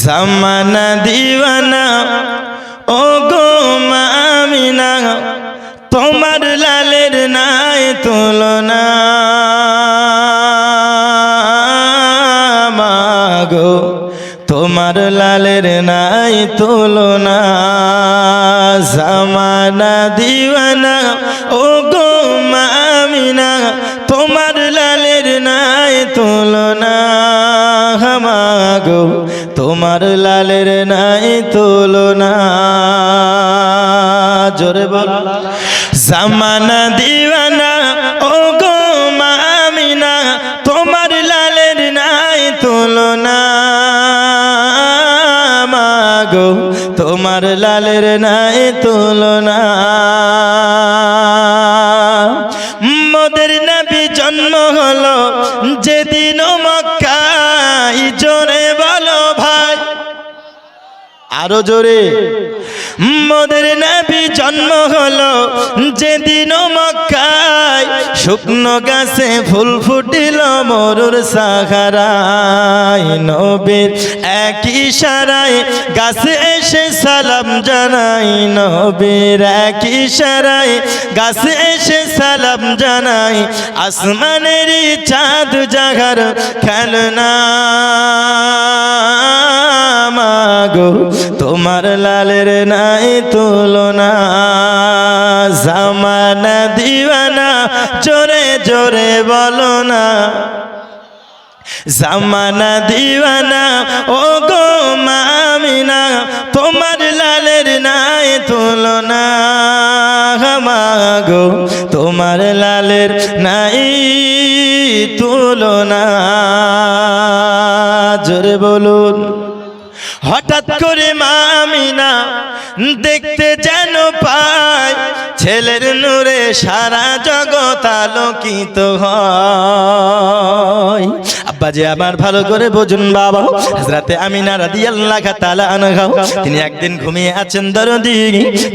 জামানা দিওয়ানা ও গো মা আমিনা, তোমার লালের নাই তুলনা। মাগো তোমার লালের নাই তুলনা। জামানা দিওয়ানা ও গো মা আমিনা, তোমার লালের নাই তুলনা। মাগো তোমার লালের নাই তুলনা। জোরে বল। জামানা দিওয়ানা ও গো মা আমিনা, তোমার লালের নাই তুলনা। মাগো তোমার লালের নাই তুলনা। মোদের নবী জন্ম হলো যেদিন মক্কায়, জোরে বলো ভাই, আরো জোরে। মোদের নবী জন্ম হলো যেদিন মক্কায়, শুকনো গাছে ফুল ফুটিল মরুর সাহারায়। নবীর এক ইশারায় গাছে এসে সালাম জানাই, নবীর এক ইশারায় গাছে এসে সালাম জানাই। আসমানের চাঁদ জাগার খেলনা। মাগো তোমার লালের নাই তুলনা। জামানা দিওয়ানা, জোরে জোরে বলো না। জামানা দিওয়ানা ও গো মা আমিনা, তোমার লালের নাই তুলনা। মাগো তোমার লালের নাই তুলনা। জোরে বলুন। হঠাৎ করে মা আমিনা দেখতে যেন পায়, ছেলের নূরে সারা জগৎ আলোকিত হয়। আব্বাজি আমার ভালো করে বুঝুন বাবা, হযরতে আমিনা রাদিয়াল্লাহু তাআলা আনহা তিনি একদিন ঘুমিয়ে আছেন দরদি,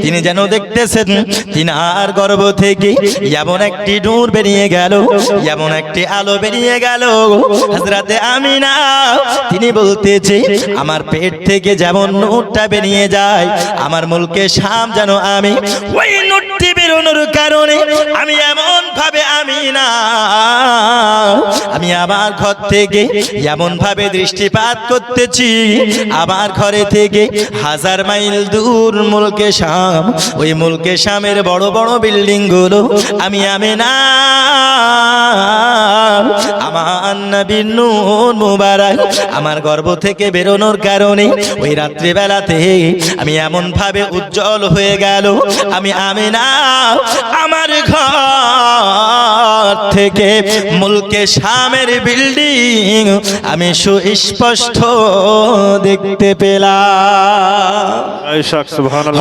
তিনি যেন দেখতেছেন তিনার গর্ভ থেকে এমন একটি নূর বেরিয়ে গেল, এমন একটি আলো বেরিয়ে গেল। হযরতে আমিনা তিনি বলতেছে, আমার পেট থেকে যেমন নূরটা বেরিয়ে যায়, আমার মুলকে শাম যেন আমি ওই নূরটি বেরোনোর কারণে আমি এমন ভাবে আমিনা আমি আমার ঘর থেকে এমন ভাবে দৃষ্টিপাত করতেছি, আমার ঘরে থেকে 1000 মাইল দূর মুলকে শাম, ওই মুলকে শামের বড় বড় বিল্ডিং গুলো আমি আমিনা আমার নবীর নূর মুবারক আমার গর্ভ থেকে বেরোনোর কারণে ওই রাত্রি বেলাতে আমি এমন ভাবে উজ্জ্বল হয়ে গেল, আমি আমিনা আমার ঘর থেকে মুলকে শামের বিল্ডিং আমি সুস্পষ্ট দেখতে পেলাম।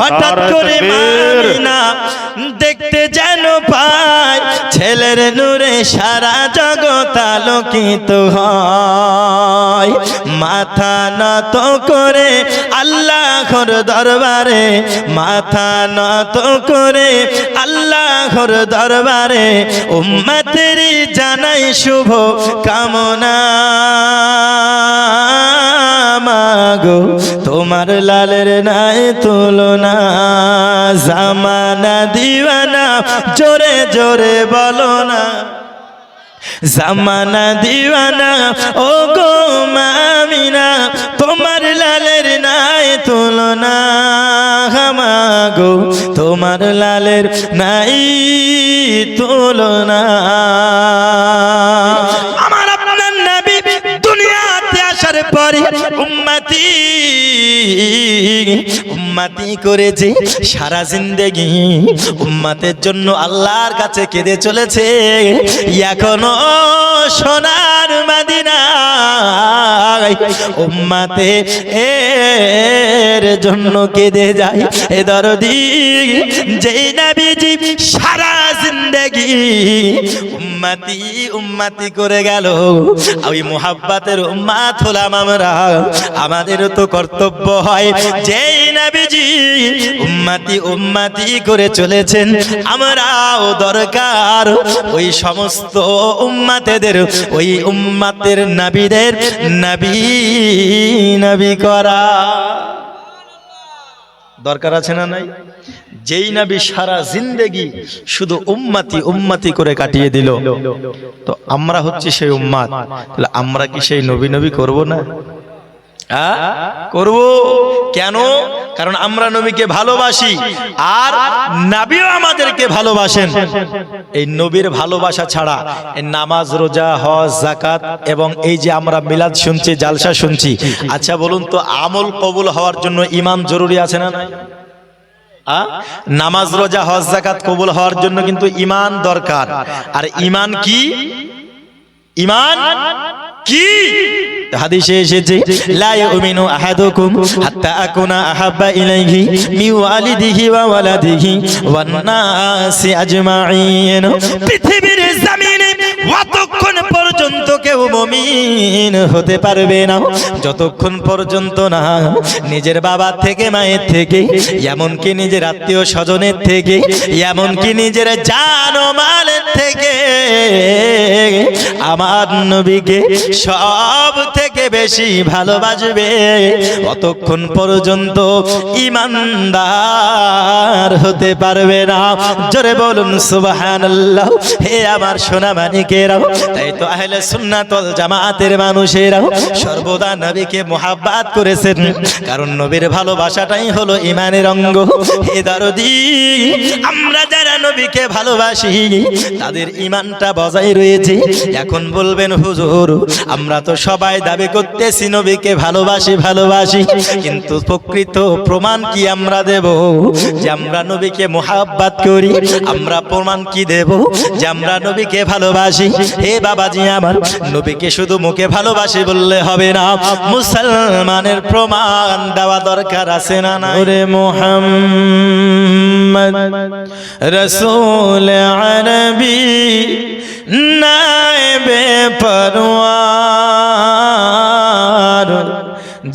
হঠাৎ করে আমিনা দেখতে যেন পায়, ছেলের নূরে সারা জগৎ আলোকিত হয়। মাথা নত করে আল্লাহর দরবারে, মাথা নত করে আল্লাহর দরবারে উম্মতের জানাই শুভ কামনা। মাগো তোমার লালের নাই তুলনা। জামানা দিওয়ানা, জোরে জোরে বলো না। জামানা দিওয়ানা ও গো মা আমিনা, তোমার লালের নাই তুলনা। মাগো তোমার লালের নাই তুলনা। আমার আপনার নবী দুনিয়াতে আসার পরে উম্মতি উম্মতি করেছে, সারা জিন্দেগি উম্মতের জন্য আল্লাহর কাছে কেঁদে চলেছে। এখনো সোনার মদিনায় উম্মতে এর জন্য কেঁদে যায়। এ দরদি যেই নবীজি সারা জিন্দেগি উম্মতি উম্মতি করে গেল, ওই মুহাব্বতের উম্মত হলাম আমরা। আমাদেরও তো কর্তব্য হয়, যেই নবীজি উম্মতি উম্মতি করে চলেছেন, আমরাও দরকার ওই সমস্ত উম্মতেদের, ওই উম্মতের নবীদের নবী নবী করা দরকার আছে না নাই? যেই নবী সারা জিন্দেগি শুধু উম্মতি উম্মতি করে কাটিয়ে দিল, তো আমরা হচ্ছি সেই উম্মত, তাহলে আমরা কি সেই নবী নবী করব না? করব। কেন? কারণ আমরা নবীকে ভালোবাসি আর নবীও আমাদেরকে ভালোবাসেন। এই নবীর ভালোবাসা ছাড়া এই নামাজ, রোজা, হজ, যাকাত এবং এই যে আমরা মিলাদ শুনছি, জালসা শুনছি, আচ্ছা বলুন তো আমল কবুল হওয়ার জন্য ঈমান জরুরি আছে না নাই? নামাজ, রোজা, হজ, যাকাত কবুল হওয়ার জন্য কিন্তু ঈমান দরকার। আর ঈমান কি? ঈমান কি? হাদিসে এসেছে, লা ইউমিনু আহাদুকুম হাত্তা আকুনা আহাব্বা ইলাইহি মিন ওয়ালিদিহি ওয়া ওয়ালাদিহি ওয়ান নাসি আজমাইন। পৃথিবীর জমিনে অতক্ষণ পর্যন্ত কেউ মুমিন হতে পারবে না যতক্ষণ পর্যন্ত না নিজের বাবা থেকে, মায়ের থেকে, এমনকি নিজের আত্মীয় স্বজনের থেকে, এমনকি নিজের জান ও মালের থেকে আমার নবীকে সব থেকে বেশি ভালোবাসবে, অতক্ষণ পর্যন্ত ঈমানদার হতে পারবে না। জোরে বলুন সুবহানাল্লাহ। হে আমার সোনা মানিকেরাও, তাই তো আহলে সুন্নাত ওয়াল জামাতের মানুষেরাও সর্বদা নবীকে মুহাব্বত করেছেন, কারণ নবীর ভালোবাসাটাই হলো ঈমানের অঙ্গ। হে দরদি, আমরা যারা নবীকে ভালোবাসি তাদের ঈমানটা বজায় রয়েছে। এখন বলবেন হুজুর, আমরা তো সবাই দাবি করতেছি নবীকে ভালোবাসি ভালোবাসি, কিন্তু প্রকৃত প্রমাণ কি আমরা দেব যে আমরা নবীকে মুহাব্বত করি? আমরা প্রমাণ কি দেব যে আমরা নবীকে ভালোবাসি? হে বাবাজি আমার, নবীকে শুধু মুখে ভালোবাসি বললে হবে না, মুসলমানের প্রমাণ দেওয়া দরকার আছে না নাই? ওরে মুহাম্মদ রাসূল আরবি নায়েবে পরওয়ার,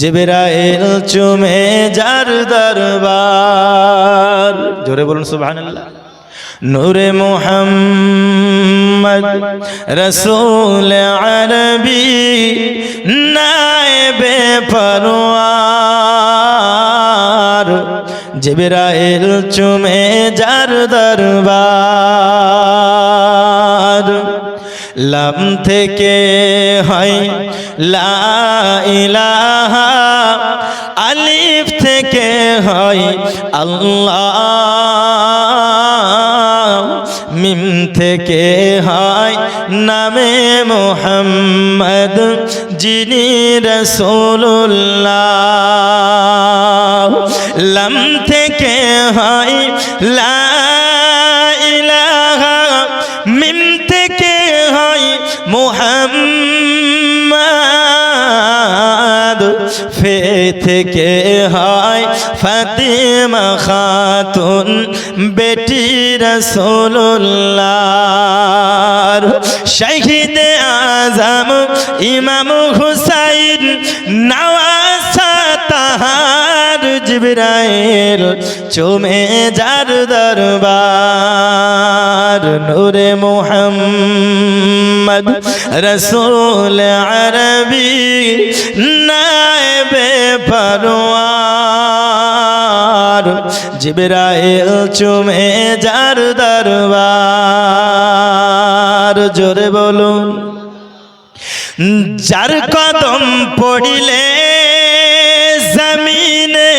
জিবরাইল চুমে যার দরবার। জোরে বলুন সুবহানাল্লাহ। নূরে মুহাম্মদ রাসূল আরবি নায়েবে পরওয়ার, জিবরাইল চুমে যার দরবার। লাম থেকে হয় লা ইলাহা, আলিফ থেকে হয় আল্লাহ, মিম থেকে হয় নামে মুহাম্মদ যিনি রাসূলুল্লাহ। লাম থেকে হয় লা ইলাহা, মিম থেকে হয় মুহাম্মদ, ফে থেকে হয় ফাতিমা খাতুন বেটি রাসূলুল্লাহ। শহীদে আজম ইমাম হুসাইন নওয়াসা তাহার, জিবরাইল চুমে যার দরবার। নূরে মুহাম্মদ রাসূল আরবি নায়েবে পরওয়ার, জিবরাইল চুমে যার দরবার। জোরে বলুন। যার কদম পড়িলে জমিনে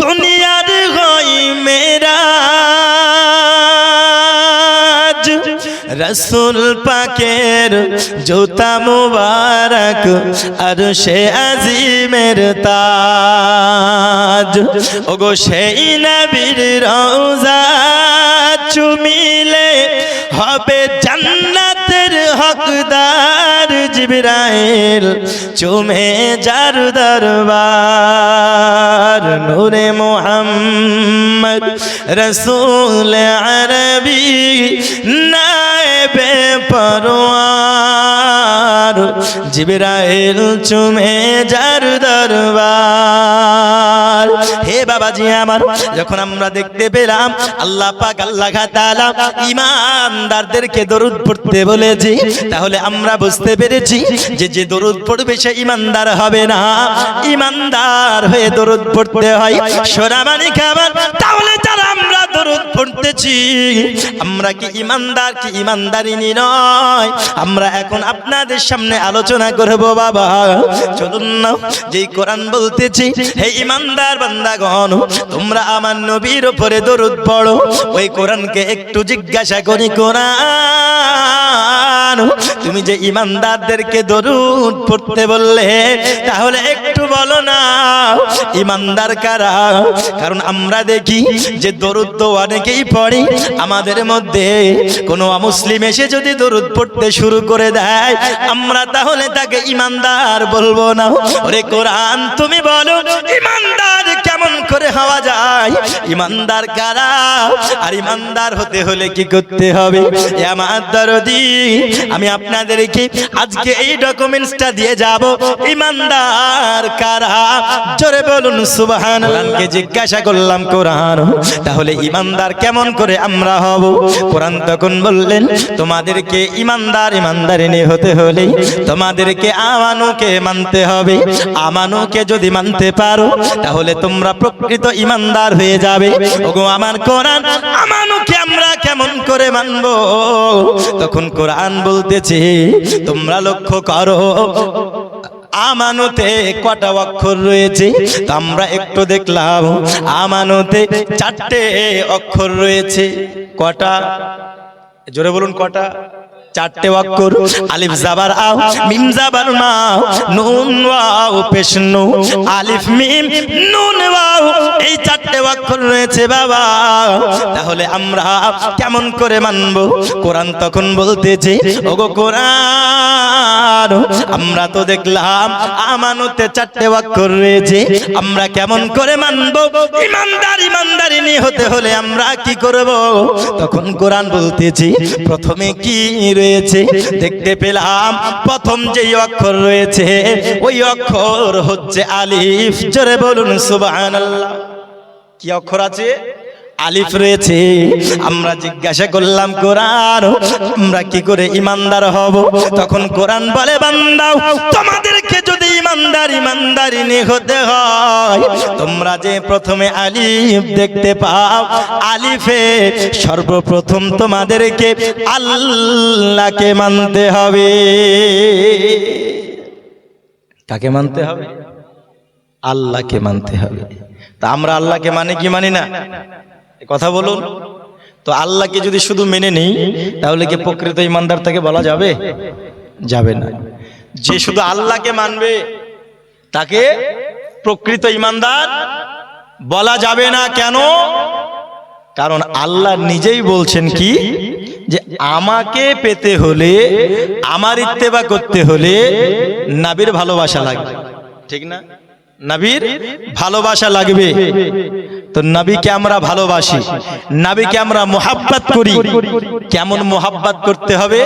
দুনিয়ার হয় মেরাজ, রসুল পাকের জুতা মুবারক আরশে আজিমের তাজ। ওগো সেই নবীর রওজা চুমিলে হবে জান্নাতের হকদার, জিবরাইল চুমে যার দরবার। নূরে মুহাম্মদ রাসূল আরবি নায়েবে পরওয়ার, জিবরাইল চুমে যার দরবার। হে বাবাজি আমার, যখন আমরা দেখতে পেলাম আল্লাহ পাক আল্লাহ তাআলা ঈমানদারদেরকে দরুদ পড়তে বলেছি, তাহলে আমরা বুঝতে পেরেছি যে যে দরুদ পড়বে সে ঈমানদার হবে না, ঈমানদার হয়ে দরুদ পড়তে হয়। সোনামানি খাবার, তাহলে যারা আমরা দরুদ পড়তেছি আমরা কি ঈমানদার কি ঈমানদারিনী নয়? আমরা এখন আপনাদের সামনে আলোচনা করব বাবা। চলুন না, যেই কোরআন বলতেছি হে ঈমানদার বান্দাগণ তোমরা আমার নবীর উপরে দরুদ পড়ো, ওই কোরআনকে একটু জিজ্ঞাসা করি, কোরআন তুমি যে ঈমানদারদেরকে দরুদ পড়তে বললে তাহলে একটু বলো না ঈমানদার কারা? কারণ আমরা দেখি যে দরুদ তো অনেকেই পড়ে, আমাদের মধ্যে কোনো অমুসলিম এসে যদি দরুদ পড়তে শুরু করে দেয় আমরা তাহলে তাকে ঈমানদার বলবো না। ওরে কোরআন তুমি বলো ঈমানদার কেমন করে হওয়া যায়? ঈমানদার কারা? আর ঈমানদার হতে হলে কি করতে হবে? এ আমার দরদি, আমি আপনাদেরকে আজকে এই ডকুমেন্টসটা দিয়ে যাব। ঈমানদার কারা? জোরে বলুন সুবহানাল্লাহকে জিজ্ঞাসা করলাম কোরআন তাহলে ঈমানদার কেমন করে আমরা হব? কোরআন তখন বললেন তোমাদেরকে ঈমানদার ঈমানদারিনী হতে হলে তোমাদেরকে আমানুকে মানতে হবে। আমানুকে যদি মানতে পারো তাহলে তোমরা প্রকৃত ঈমানদার হয়ে যাবে। ওগো আমার কোরআন, আমানুকে আমরা কেমন করে মানবো? তখন কোরআন বলতেছে তোমরা লক্ষ্য করো আমানতে কটা অক্ষর রয়েছে? তো আমরা একটু দেখলাম আমানতে 4টে অক্ষর রয়েছে। কটা? জোরে বলুন কটা? 4টে অক্ষর। আলিফ জাবার আও, মিম জাবার মা, নুন ওয়াও পেশ নু, আলিফ মিম নুন ওয়াও, এই 4টে অক্ষর রয়েছে বাবা। তাহলে আমরা কেমন করে মানবো? কোরআন তখন বলতেছে ওগো কোরআন আমরা তো দেখলাম আমানতে 4টে অক্ষর রয়েছে, আমরা কেমন করে মানবো? ঈমানদার ঈমানদারিনী হতে হলে আমরা কি করব? তখন কোরআন বলতেছে প্রথমে কি রয়েছে? দেখতে পেলাম প্রথম যেই অক্ষর রয়েছে ওই অক্ষর হচ্ছে আলিফ। জোরে বলুন সুবহানাল্লাহ। কি অক্ষর আছে? আলিফ রয়েছে। আমরা জিজ্ঞাসা করলাম কোরআন আমরা কি করে ঈমানদার হব? তখন কোরআন বলে বান্দা তোমাদেরকে যদি ঈমানদার ঈমানদারিনী হতে হয় তোমরা যে প্রথমে আলিফ দেখতে পাও, আলিফে সর্বপ্রথম তোমাদেরকে আল্লাহকে মানতে হবে। কাকে মানতে হবে? আল্লাহকে মানতে হবে। তা আমরা আল্লাহকে মানে কি মানি না? কথা বলুন তো। আল্লাহকে যদি শুধু মেনে নেই তাহলে কি প্রকৃত ঈমানদার তাকে বলা যাবে? যাবে না। যে শুধু আল্লাহকে মানবে তাকে প্রকৃত ঈমানদার বলা যাবে না। কেন? কারণ আল্লাহ নিজেই বলছেন কি যে আমাকে পেতে হলে আমার ইত্তেবা করতে হলে নবীর ভালোবাসা লাগবে। ঠিক না? নবীর ভালোবাসা লাগবে। তো নবীকে আমরা ভালোবাসি, নবীকে আমরা মুহাব্বত করি। কেমন মুহাব্বত করতে হবে?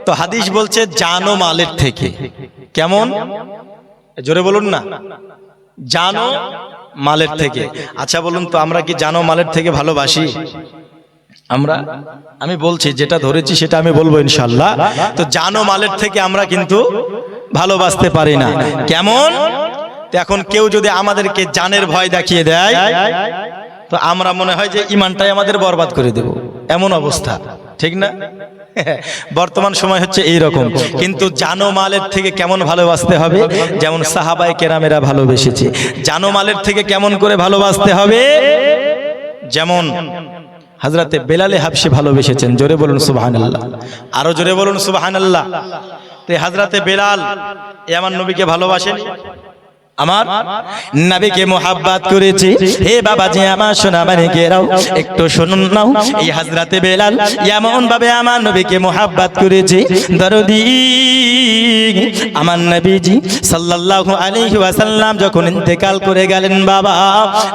তো হাদিস বলছে জানো মালের থেকে। কেমন? জোরে বলুন না। জানো মালের থেকে। আচ্ছা বলুন তো আমরা কি জানো মালের থেকে ভালোবাসি? আমি বলছি যেটা ধরেছি সেটা আমি বলবো ইনশাআল্লাহ। তো জানো মালের থেকে আমরা কিন্তু ভালোবাসতে পারি না। কেমন? এখন কেউ যদি আমাদেরকে জানের ভয় দেখিয়ে দেয় তো আমরা মনে হয় যে ঈমানটাই আমাদের বরবাদ করে দেব, এমন অবস্থা। ঠিক না? বর্তমান সময় হচ্ছে এই রকম। কিন্তু জানো মালের থেকে কেমন ভালোবাসতে হবে? যেমন সাহাবায়ে কেরামেরা ভালোবেসেছে। জানো মালের থেকে কেমন করে ভালোবাসতে হবে? যেমন হযরতে বেলালে হাবশী ভালোবেসেছেন। জোরে বলুন সুবহানাল্লাহ। আরো জোরে বলুন সুবহানাল্লাহ। তো হযরতে বেলাল আমার নবীকে ভালোবাসেন? আমার নবীকে মোহাব্বত করেছি। হে বাবাজি আমার সোনা মানিকেরাও একটু শুনুন নাও, এই হযরতে বেলাল এমন ভাবে আমার নবীকে মোহাব্বত করেছে, দরদি আমার নবীজি সাল্লাল্লাহু আলাইহি ওয়াসাল্লাম যখন ইন্তেকাল করে গেলেন, বাবা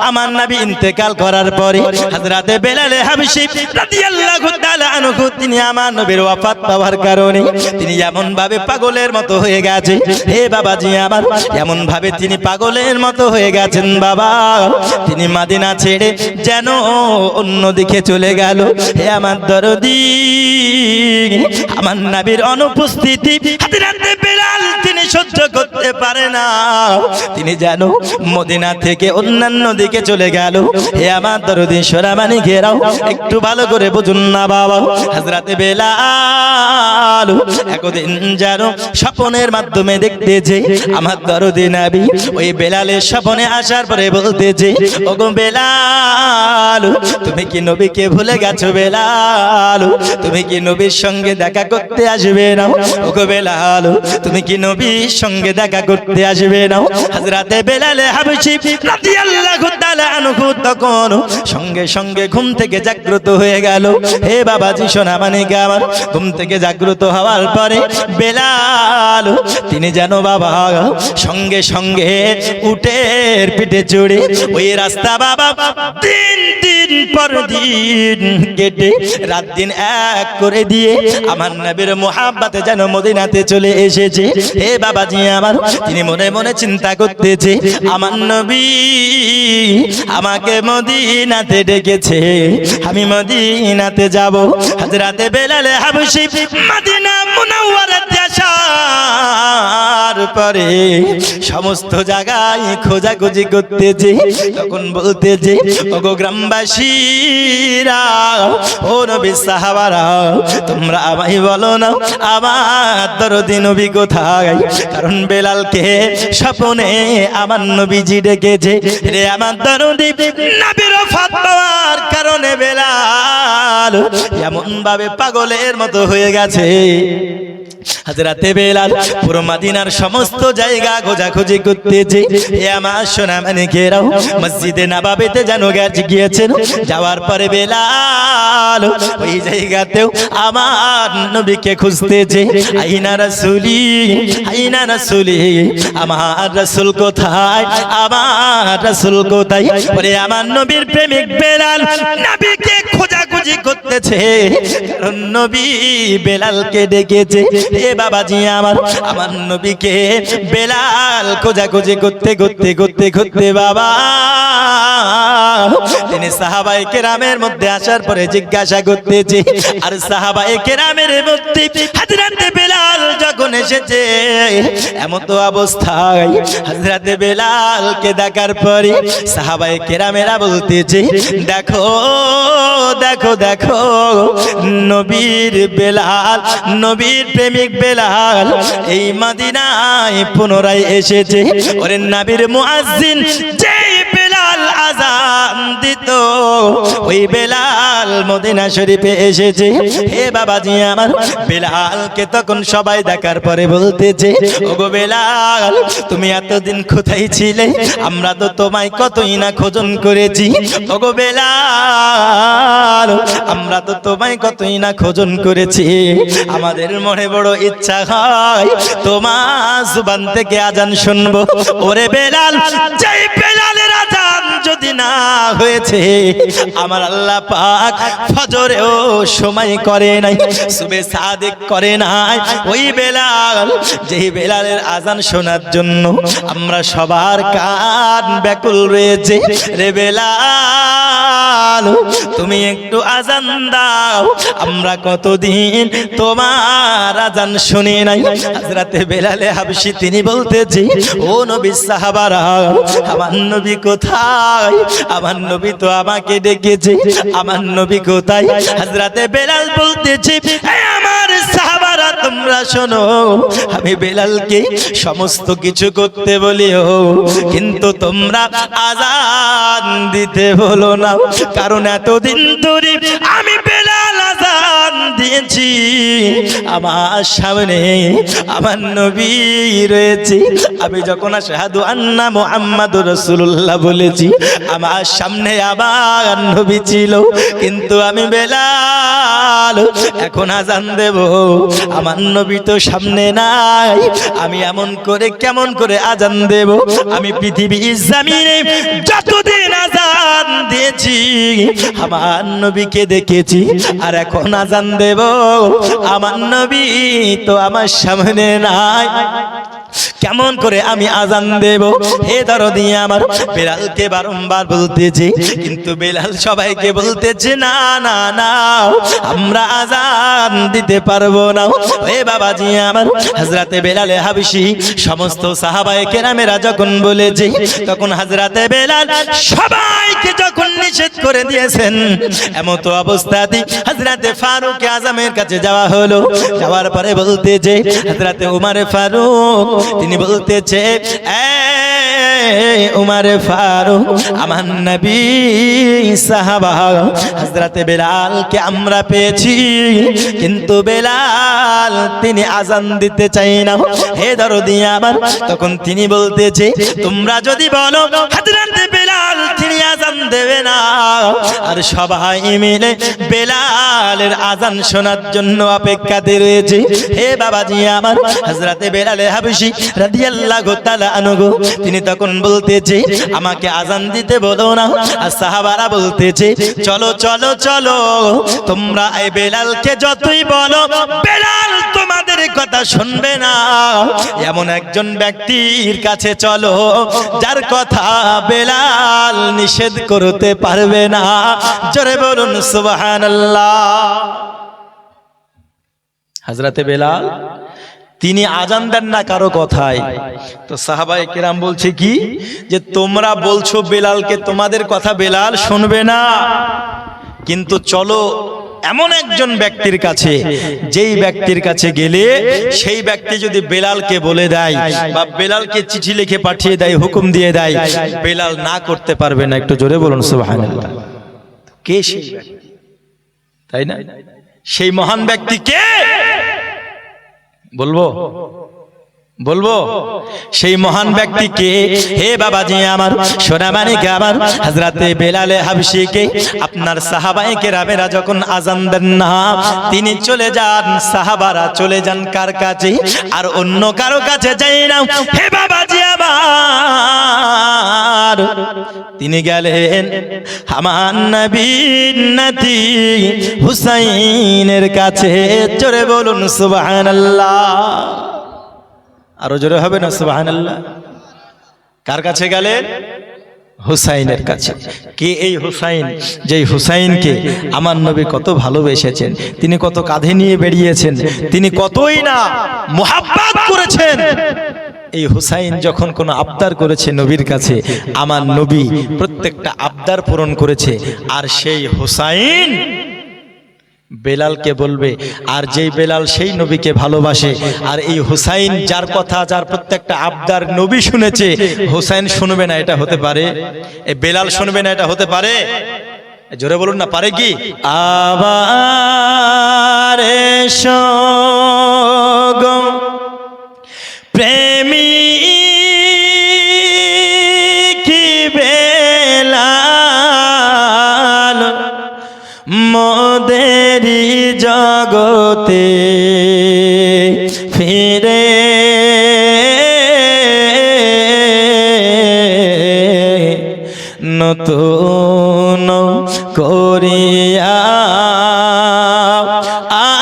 আমার নবী ইন্তেকাল করার পরে হযরতে বেলাল হাবশী রাদিয়াল্লাহু তাআলা আনহু তিনি আমার নবীর ওয়াফাত পাওয়ার কারণে তিনি এমন ভাবে পাগলের মতো হয়ে গেছে। হে বাবাজি আমার এমন ভাবে তিনি পাগলের মতো হয়ে গেছেন বাবা, তিনি মদিনা ছেড়ে যেন অন্যদিকে চলে গেল। হে আমার দরদি আমার নবীর অনুপস্থিতি হযরতে বেলাল তিনি সহ্য করতে পারে না, তিনি যেন মদিনা থেকে অন্যান্য দিকে চলে গেল। হে আমার দরদি সোনামানি ঘেরাও একটু ভালো করে বুঝুন না বাবা, হযরতে বেলাল একদিন যেন স্বপ্নের মাধ্যমে দেখতেছে আমার দরদি নবী, ওই বেলালের স্বপ্নে আসার পরে বলতেছে, ওগো বেলাল তুমি কি নবীকে ভুলে গেছো? বেলাল তুমি কি নবীর সঙ্গে দেখা করতে আসবে না? ওগো বেলাল তুমি কি নবীর সঙ্গে দেখা করতে আসবে না? হযরতে বেলাল হাবশী রাদিয়াল্লাহু তাআলা আনহু তখন সঙ্গে সঙ্গে ঘুম থেকে জাগ্রত হয়ে গেল। হে বাবাজি সোনা মানিক আমার, ঘুম থেকে জাগ্রত হওয়ার পরে বেলাল তিনি যেন বাবা সঙ্গে সঙ্গে উটের পিঠে চড়ে ওই রাস্তা বাবা দিন দিন পর দিন কেটে রাত দিন এক করে দিয়ে আমার নবীর মোহাব্বতে যেন মদিনাতে চলে এসেছে। হে বাবাজি আমার, তিনি মনে মনে চিন্তা করতেছে, আমার নবী আমাকে মদিনাতে ডেকেছে, আমি মদিনাতে যাব। হযরতে বেলাল হাবশী মদিনা মুনাওয়ারাতে আসার পরে সমস্ত জায়গায় খোঁজাখুঁজি করতেছে, তখন বলতেছে, ওগো গ্রামবাসীরা, ও নবীর সাহাবারা, তোমরা আমায় বলো না আমার দরদি নবী কোথায়? কারণ বেলালকে স্বপ্নে আমার নবীজি ডেকেছে। রে আমার দরদি নবীর ওফাত পাওয়ার কারণে বেলাল এমন ভাবে পাগলের মতো হয়ে গেছে। হযরতে বেলাল পুরো মদিনার সমস্ত জায়গা খোঁজাখুঁজি করতেছে। এ আমার সোনা মানিকেরাও মসজিদে নববীতে যেন গিয়েছেন, যাওয়ার পরে বেলাল ওই জায়গাতেও আমার নবীকে খুঁজতেছে, আইনা রাসূলি, আইনা রাসূলি, আমার রাসূল কোথায়, আমার রাসূল কোথায়? ওরে আমার নবীর প্রেমিক বেলাল নবীকে খোঁজাখুঁজি করতেছে, কারণ নবী বেলালকে ডেকেছে। এ বাবাজি আমার, আমার নবীকে বেলাল খোঁজাখুঁজি করতে করতে করতে করতে বাবা তিনি সাহাবায়ে কেরামের মধ্যে আসার পরে জিজ্ঞাসা করতেছে, আর সাহাবায়ে কেরামের মধ্যে হযরতে বেলাল যখন এসেছে এমন তো অবস্থায় হযরতে বেলালকে দেখার পরে সাহাবায়ে কেরামেরা বলতেছে, দেখো দেখো দেখো নবীর বেলাল, নবীর প্রেমিক বেলাল এই মদিনায় পুনরায় এসেছে। ওরে নবীর মুয়াজ্জিন যেই বেলাল আযান দিত ওই বেলাল মদিনা শরীফে এসেছে। হে বাবাজি আমার, বেলালকে তখন সবাই দেখার পরে বলতেছে, ওগো বেলাল তুমি এতদিন কোথায় ছিলে? আমরা তো তোমায় কতই না খোঁজন করেছি। ওগো বেলাল আমরা তো তোমায় কতই না খোঁজন করেছি, আমাদের মনে বড় ইচ্ছা হয় তোমার জবান থেকে আজান শুনবো। ওরে বেলাল, যেই বেলালের আজান যদি না হয়েছে, আমার আল্লাহ পাক ফজরেও সময় করে নাই, সুবে সাদিক করে নাই, ওই বেলাল যেই বেলালের আজান শোনার জন্য আমরা সবার কান ব্যাকুল রয়েছে। রে বেলাল তুমি একটু আজান দাও, আমরা কতদিন তোমার আজান শুনি নাই। হযরতে বেলাল হাবশী তিনি বলতেছে, ও নবীর সাহাবারা, আমার নবী কোথায়? আমার নবী তো আমাকে ডেকেছে, আমার নবী কোথায়? হযরতে বেলাল বলতেছে, আমার সাহাবারা তোমরা শোনো, আমি বেলালকে সমস্ত কিছু করতে বলিও, কিন্তু তোমরা আজান দিতে বলো না, কারণ এতদিন ধরে আমি বেলাল আজান দিয়ে দিয়েছি আমার সামনে আমার নবী রয়েছে। আমি যখন আশহাদু আন্না মুহাম্মাদুর রাসূলুল্লাহ বলেছি আমার সামনে আমার নবী ছিল, কিন্তু আমি বেলাল এখন আজান দেব, আমার নবী তো সামনে নাই, আমি এমন করে কেমন করে আজান দেব? আমি পৃথিবীর জমিনে যতদিন আজান দিয়েছি আমার নবীকে দেখেছি, আর এখন আজান দেব আমার নবী তো আমার সামনে নাই, কেমন করে আমি আজান দেব? হে দরদি আমার, বেলালকে বারংবার বলতেছি, কিন্তু বেলাল সবাইকে বলতেছে না না না আমরা আজান দিতে পারবো না। হে বাবাজি আমার, হযরতে বেলালে হাবশী সমস্ত সাহাবায়ে কেরামেরা যখন বলেছে, তখন হযরতে বেলাল সবাইকে যখন নিষেধ করে দিয়েছেন, এমত অবস্থাতে হযরতে ফারুক আজমের কাছে যাওয়া হলো। যাওয়ার পরে বলতেছে হযরতে উমর ফারুক, তিনি বলতেছে উমর ফারুক আমার নবী সাহাবা হযরতে বেলালকে আমরা পেয়েছি, কিন্তু বেলাল তিনি আজান দিতে চাই না। হে দরদি আমার, তখন তিনি বলতেছে তোমরা যদি বলো হযরতে বেলাল তিনি আজান দেবে না, আর সবাই মিলে বেলালের আজান শোনার জন্য অপেক্ষাতে রয়েছে। হে বাবাজি আমার, হযরতে বেলালে হাবশী রাদিয়াল্লাহু তাআলা আনহু তিনি তখন বলতেছে আমাকে আজান দিতে বলো না, আর সাহাবারা বলতেছে চলো চলো চলো, তোমরা এই বেলালকে যতই বলো বেলাল তোমাদের কথা শুনবে না, এমন একজন ব্যক্তির কাছে চলো যার কথা বেলাল নিষেধ করতে পারবে না। জোরে বলুন সুবহানাল্লাহ। হযরতে বেলাল তিনি আজান দেন না কারো কথায়, তো সাহাবায়ে কেরাম বলছে কি যে তোমরা বলছো বেলালকে তোমাদের কথা বেলাল শুনবে না, কিন্তু চলো এমন একজন ব্যক্তির কাছে, যেই ব্যক্তির কাছে গেলে সেই ব্যক্তি যদি বেলালকে বলে দেয় বা বেলালকে চিঠি লিখে পাঠিয়ে দেয়, হুকুম দিয়ে দেয়, বেলাল না করতে পারবে না। একটু জোরে বলুন সুবহানাল্লাহ। কে সেই ব্যক্তি? তাই না? সেই মহান ব্যক্তি কে? বলবো বলবো সেই মহান ব্যক্তি কে? হে বাবাজি আমার, সোনামানিক আমার, হযরতে বেলালে হাবশীকে আপনার সাহাবায়ে কেরামেরা যখন আজান দেন না, তিনি চলে যান, সাহাবারা চলে যান কার কাছে? আর অন্য কারো কাছে যাই না। হে বাবাজি আমার, তিনি গেলেন আমার নবীর নাতি হুসাইনের কাছে। জোরে বলুন সুবহানাল্লাহ। আরো জোরে হবে না সুবহানাল্লাহ? কার কাছে গেলেন? হুসাইনের কাছে। কে এই হুসাইন? যেই হুসাইনকে আমার নবী কত ভালোবেসেছেন, তিনি কত কাঁধে নিয়ে বেরিয়েছেন, তিনি কতই না মুহাব্বত করেছেন। এই হুসাইন যখন কোনো আবদার করেছে নবীর কাছে, আমার নবী প্রত্যেকটা আবদার পূরণ করেছে। আর সেই হুসাইন বেলালকে বলবে, আর যেই বেলাল সেই নবীকে ভালোবাসে, আর এই হুসাইন যার কথা, যার প্রত্যেকটা আবদার নবী শুনেছে, হুসাইন শুনবে না, এটা হতে পারে? এই বেলাল শুনবে না, এটা হতে পারে? জোরে বলুন না, পারে কি? আবার এসো গো প্রেমী কি বেলাল, মোদেরি জগতে ফিরে নতুন করিয়া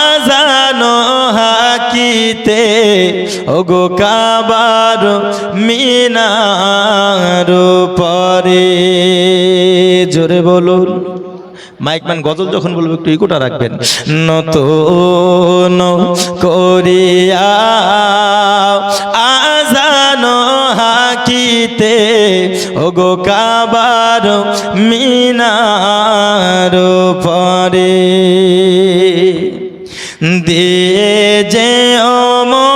আজান হাকিতে ওগো কাবার মিনার পরে। জোরে বলুন। মাইকম্যান গজল যখন বলবো একটু ইকোটা রাখবেন। নতুন করিয়া আজান হাকিতে ওগো কাবার মিনার পরে দিয়ে যে অমর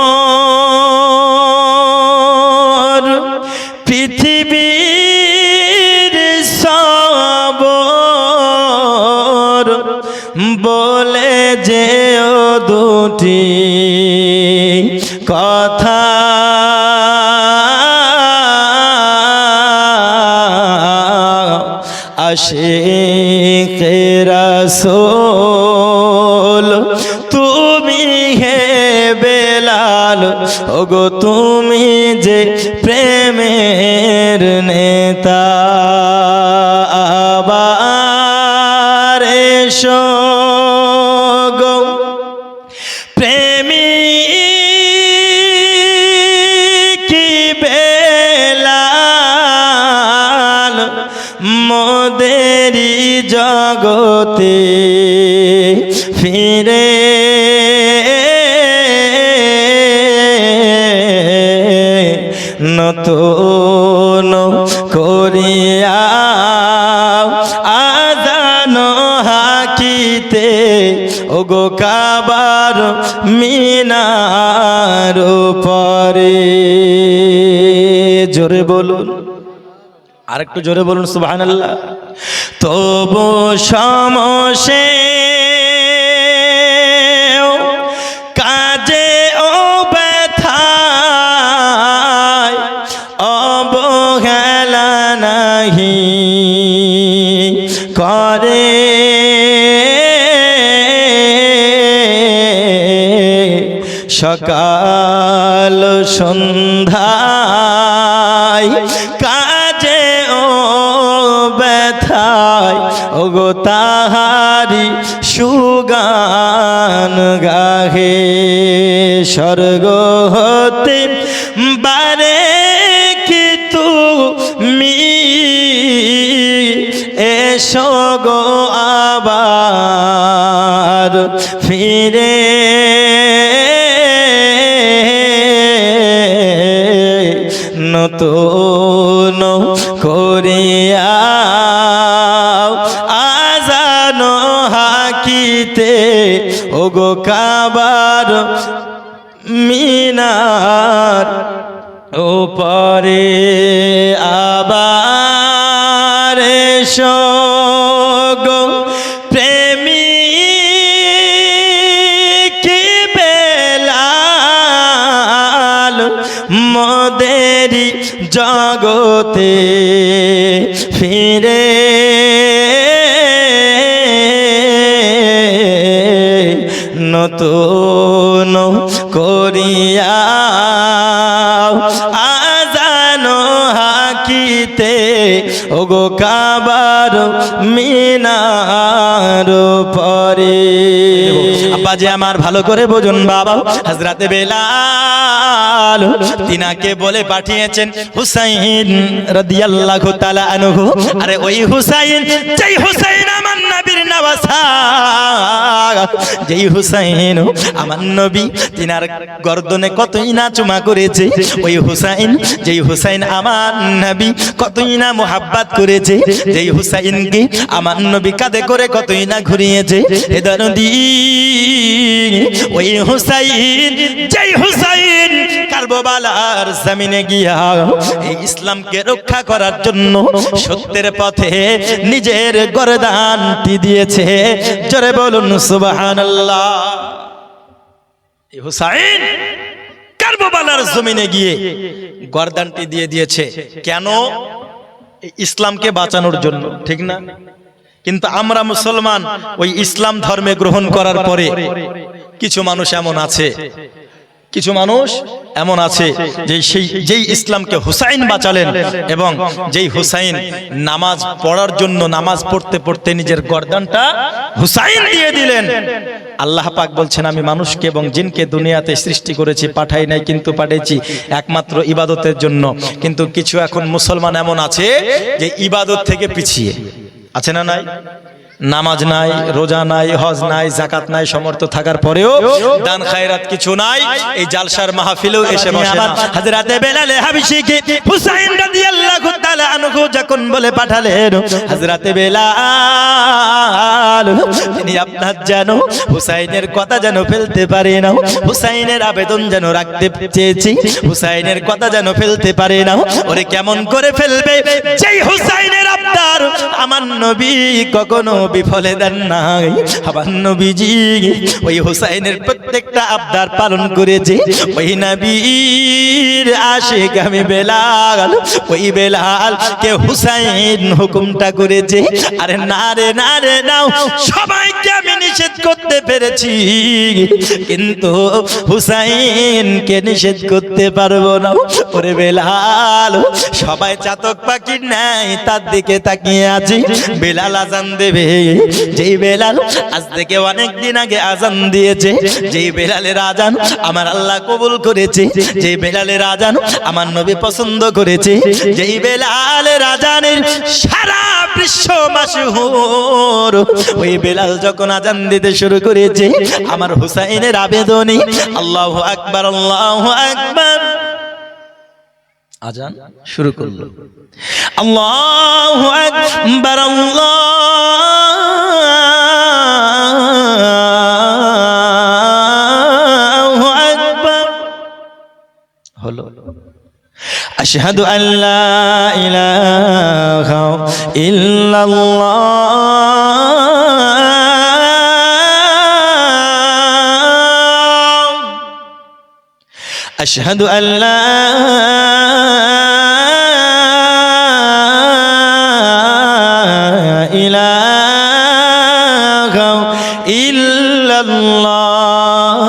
পৃথিবীর সব বলে যেও দুটি কথা আশিকে রাসূল তুমি হে বেলাল, ওগো তুমি যে প্রেমের নেতা, আবার এসো গো প্রেমিক বেলাল, মোদেরি জগতে ফিরে নতুন করিয়া আযান হাকিতে, ওগো কাবার মিনার পরে। জোরে বলুন, আরেকটু জোরে বলুন সুবহানাল্লাহ। তবু সমসে কাজে ও ব্যথায় অবহেলা নাহি করে, সকাল সন্ধ্যায় কাজে ও ব্যথায়, ওগো তাহারি সুগান গাহে, স্বর্গ হতে বারে কি তুমি এসো গো আবার ফিরে, নতুন করিয়া আযান হাকিতে, ওগো কাবার মিনার উপরে, আবার এসো গো প্রেমিক বেলাল, মোদেরি জগতে ফিরে নতুন করিয়া আযান হাকিতে, ওগো কাবার মিনার পরে। আব্বাজি আমার ভালো করে বুঝুন বাবা, হযরতে বেলাল তিনাকে বলে পাঠিয়েছেন হুসাইন রাদিয়াল্লাহু তাআলা আনহু। আরে ওই হুসাইন, যেই হুসাইন আমার নবীর নওয়াসা, যেই হুসাইন আমার নবী তিনার গর্দনে কতই না চুমা করেছে, ওই হুসাইন, যেই হুসাইন আমার নবী কতই না মোহাব্বত করেছে, যেই হুসাইনকে আমার নবী কাঁধে করে কতই না ঘুরিয়েছে, এ দরদি ওই হুসাইন, যেই হুসাইন কারবালার জমিনে গিয়া এই ইসলামকে রক্ষা করার জন্য সত্যের পথে নিজের গর্দানটি দিয়েছে। জোরে বলুন সুবহানাল্লাহ। এই হুসাইন কারবালার জমিনে গিয়ে গর্দানটি দিয়ে দিয়েছে কেন? ইসলামকে বাঁচানোর জন্য, ঠিক না? কিন্তু আমরা মুসলমান ওই ইসলাম ধর্মে গ্রহণ করার পরে কিছু মানুষ এমন আছে, কিছু মানুষ এমন আছে যে যেই ইসলামকে হুসাইন বাঁচালেন এবং যেই হুসাইন নামাজ পড়ার জন্য নামাজ পড়তে পড়তে নিজের গর্দানটা হুসাইন দিয়ে দিলেন। আল্লাহ পাক বলছেন, আমি মানুষকে এবং জিনকে দুনিয়াতে সৃষ্টি করেছি, পাঠাই নাই কিন্তু পাঠিয়েছি একমাত্র ইবাদতের জন্য। কিন্তু কিছু এখন মুসলমান এমন আছে যে ইবাদত থেকে পিছিয়ে আছে, না নাই? নামাজ নাই, রোজা নাই, হজ নাই, যাকাত নাই, সমর্থ থাকার পরেও দান খায়রাত কিছু নাই। এই জালসার মাহফিলেও এসে বসে না। হযরতে বেলাল হাবশীকে হুসাইন রাদিয়াল্লাহু তাআলা আনহু যখন বলে পাঠালেন, হযরতে বেলাল তিনি আপনার যেন হুসাইনের কথা যেন ফেলতে পারে না, হুসাইনের আবেদন যেন রাখতে চেয়েছি, হুসাইনের কথা যেন ফেলতে পারে না। ওরে কেমন করে ফেলবে? যেই হুসাইনের আবদার আমার নবী কখনো বিফলে দেন নাই। আমার নবীজি ওই হুসাইনের প্রত্যেকটা আবদার পালন করেছে। ওই নবীর আশিক আমি বেলাল, ওই বেলাল কে হুসাইন হুকুমটা করেছে। আরে না রে না রে নাও, সবাইকে আমি নিষেধ করতে পেরেছি, কিন্তু হুসাইনকে নিষেধ করতে পারবো না। ওরে বেলাল, সবাই চাতক পাখির ন্যায় তার দিকে তাকিয়ে আছি। বেলাল আজান দেবে, যেই বেলাল আজ থেকে অনেক দিন আগে আজান দিয়েছে, যেই বেলালের আজান আমার আল্লাহ কবুল করেছে, যেই বেলালের আজান আমার নবী পছন্দ করেছে, যেই বেলালের আজানের সারা বিশ্ব মাশহুর, ওই বেলাল যখন আজান দিতে শুরু করেছে, আমার হুসাইনের আবেদনই আল্লাহু আকবার আল্লাহু আকবার, আজান শুরু করলো। আল্লাহু আকবার আল্লাহু আকবার হলো। আশহাদু আল্লা ইলাহা ইল্লাল্লাহ, আশহাদু আল্লা ইলাহা ইল্লাল্লাহ।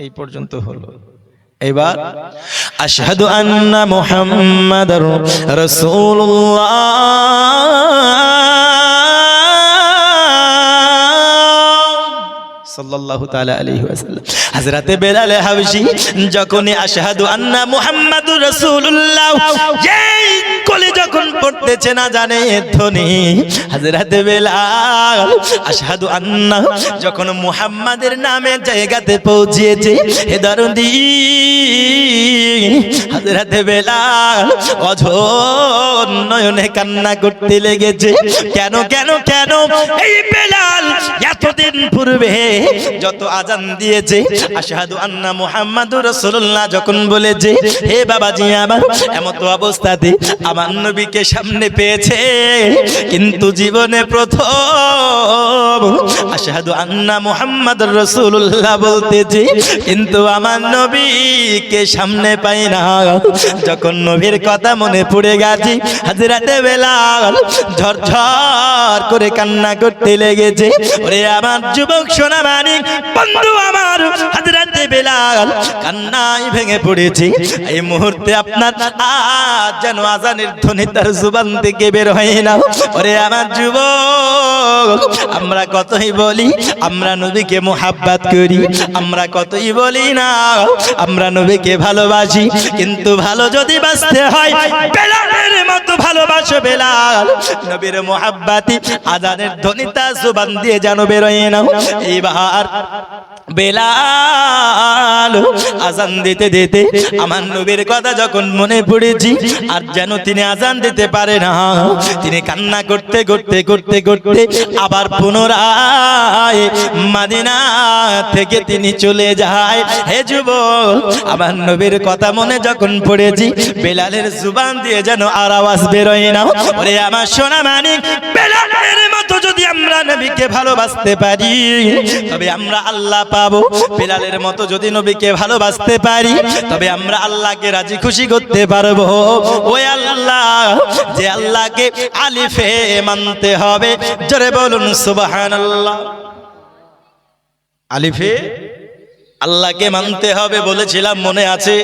এই পর্যন্ত হলো। এবার আশহাদু আন্না মুহাম্মাদার রাসূলুল্লাহ সাল্লাল্লাহু তাআলা আলাইহি ওয়াসাল্লাম। হযরতে বেলাল হাবশী যখনই আশহাদু আন্না মুহাম্মাদুর রাসূলুল্লাহ এই কোলে যখন পড়তেছে না জানে ধ্বনি, হযরতে বেলাল আশহাদু আন্না যখন মুহাম্মাদের নামের জায়গাতে পৌঁছেছে, হে দরদি হযরতে বেলাল অঝোর নয়নে কান্না করতে লেগেছে। কেন কেন কেন? এই বেলাল এতদিন পূর্বে যত আজান দিয়েছে, আশহাদু আন্না মুহাম্মাদুর রাসূলুল্লাহ যখন বলেছে, হে বাবাজি আমার এমত অবস্থাতে আমার নবীকে সামনে পেয়েছে, কিন্তু জীবনে প্রথম আশহাদু আন্না মুহাম্মাদুর রাসূলুল্লাহ বলতেছি, কিন্তু আমার নবীকে সামনে পাই না। যখন নবীর কথা মনে পড়ে গেছে, হযরতে বেলাল ঝরঝর করে কান্না করতে লেগেছে। ওরে আমার যুবক সোনা মানিক বন্ধু আমার, হযরতে বেলাল কান্নায় ভেঙে পড়েছে। এই মুহূর্তে আপনার আজ যেন আজানের ধ্বনি তার জুবান থেকে বের হয় না। ওরে আমার যুবক, আমরা কতই বলি আমরা নবীকে মুহাব্বত করি, আমরা কতই বলি না আমরা নবীকে ভালোবাসি, কিন্তু ভালো যদি বাঁচতে হয় বেলালের মতো ভালোবাসো বেলাল। নবীর মুহাব্বতি আজানের ধ্বনি তার জুবান দিয়ে যেন বের হয় না। এইবার বেলাল আজান দিতে দিতে আমার নবীর কথা যখন মনে পড়েছি, আর যেন তিনি আজান দিতে পারে না, তিনি কান্না করতে করতে করতে করতে আবার পুনরায় মদিনা থেকে তিনি চলে যায়। হে যুবক, আমার নবীর কথা মনে যখন পড়েছি, বেলালের জুবান দিয়ে যেন আর আওয়াজ বেরোয় না। ওরে আমার সোনা মানিক, বেলালের মতো যদি আমরা নবীকে ভালোবাসতে পারি তবে আমরা আল্লাহ পাবো। বেলালের মতো যদি নবীকে ভালোবাসতে পারি তবে আমরা আল্লাহকে রাজি খুশি করতে পারবো। ওই আল্লাহ, যে আল্লাহকে আলিফে মানতে হবে, জোরে বলুন সুবহানাল্লাহ। আলিফে আল্লাহকে মানতে হবে বলেছিলাম, মনে আছে?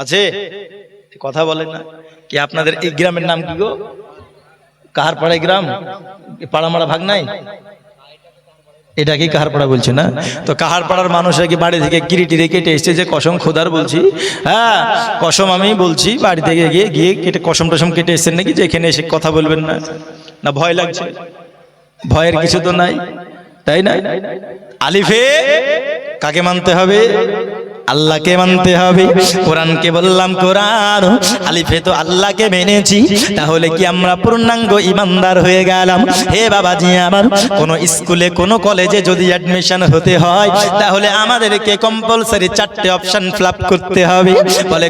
আছে? কথা বলেন না কি? আপনাদের এই গ্রামের নাম কি গো? কাহার পাড়া গ্রাম? পাড়া মারা ভাগ নাই? এটা কি কাহার পাড়া বলছে না? তো কাহার পাড়ার মানুষরা কি বাড়ি থেকে কিরিটিরে কেটে এসছে যে কসম খোদার বলছি? হ্যাঁ, কসম আমি বলছি, বাড়ি থেকে গিয়ে গিয়ে কেটে কসম টসম কেটে এসছেন নাকি যে এখানে এসে কথা বলবেন না? না ভয় লাগছে? ভয়ের কিছু তো নাই, তাই না? আলিফে কাকে মানতে হবে? আল্লাহকে মানতে হবে। কোরআনকে বললাম কোরআন, আলিফে তো আল্লাহকে মেনেছি, তাহলে কি আমরা পূর্ণাঙ্গ ইমানদার হয়ে গেলাম? হে বাবাজি আমার, কোন স্কুলে কোন কলেজে যদি অ্যাডমিশন হতে হয়, তাহলে আমাদেরকে কম্পালসারি 4টে অপশন ফিল করতে হবে। বলে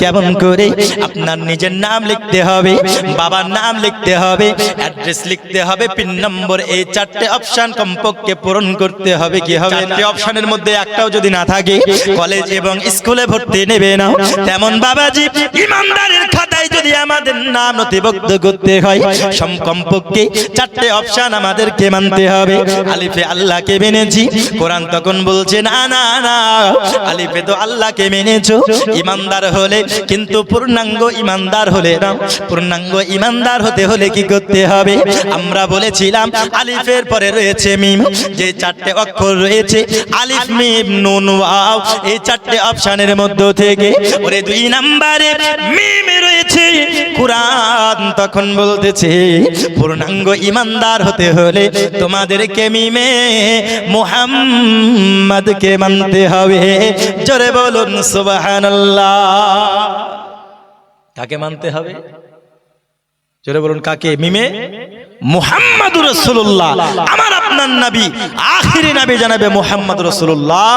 কেমন করে? আপনার নিজের নাম লিখতে হবে, বাবার নাম লিখতে হবে, অ্যাড্রেস লিখতে হবে, পিন নম্বর, এই 4টে অপশন কমপক্ষে পূরণ করতে হবে। কি হবে? 4টে অপশনের মধ্যে একটাও যদি না থাকে, কলেজ এবং স্কুলে ভর্তি নেবে না। তেমন বাবাজি ইমানদারের খাতায় যদি আমাদের নাম নথিভুক্ত করতে হয়, কমপক্ষে 4টে অপশন আমাদেরকে মানতে হবে। আলিফে আল্লাহকে মেনেছি, কোরআন তখন বলছে না না না, আলিফে তো আল্লাহকে মেনেছো, ইমানদার হলে, কিন্তু পূর্ণাঙ্গ ইমানদার হলে না। পূর্ণাঙ্গ ইমানদার হতে হলে কি করতে হবে? আমরা বলেছিলাম আলিফের পরে রয়েছে মিম, যে 4টে অক্ষর রয়েছে আলিফ মিম নুন ওয়াও, এই 4টে অপশনের মধ্য থেকে ওরে 2 নম্বরে মিম রয়েছে। কুরআন তখন বলতেছে পূর্ণাঙ্গ ইমানদার হতে হলে তোমাদেরকে মিমে মুহাম্মাদকে মানতে হবে। জোরে বলুন সুবহানাল্লাহ। কাকে মানতে হবে? জোরে বলুন কাকে? মিমে মুহাম্মাদুর রাসূলুল্লাহ, আমার আপনার নবী, আখিরি নবী জনাবে মুহাম্মদ রাসূলুল্লাহ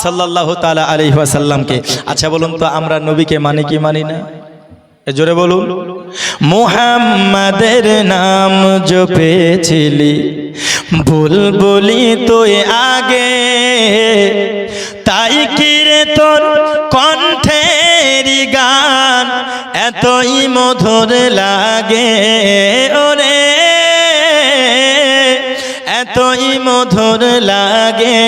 সাল্লাল্লাহু তাআলা আলাইহি ওয়াসাল্লামকে। আচ্ছা বলুন তো আমরা নবীকে মানি কি মানি না? জোরে বলুন। মুহাম্মাদের নাম জপেছিলি বুলবুলি তুই আগে, তাই কি রে তোর কণ্ঠের গান এতই মধুর লাগে, ওরে এতই মধুর লাগে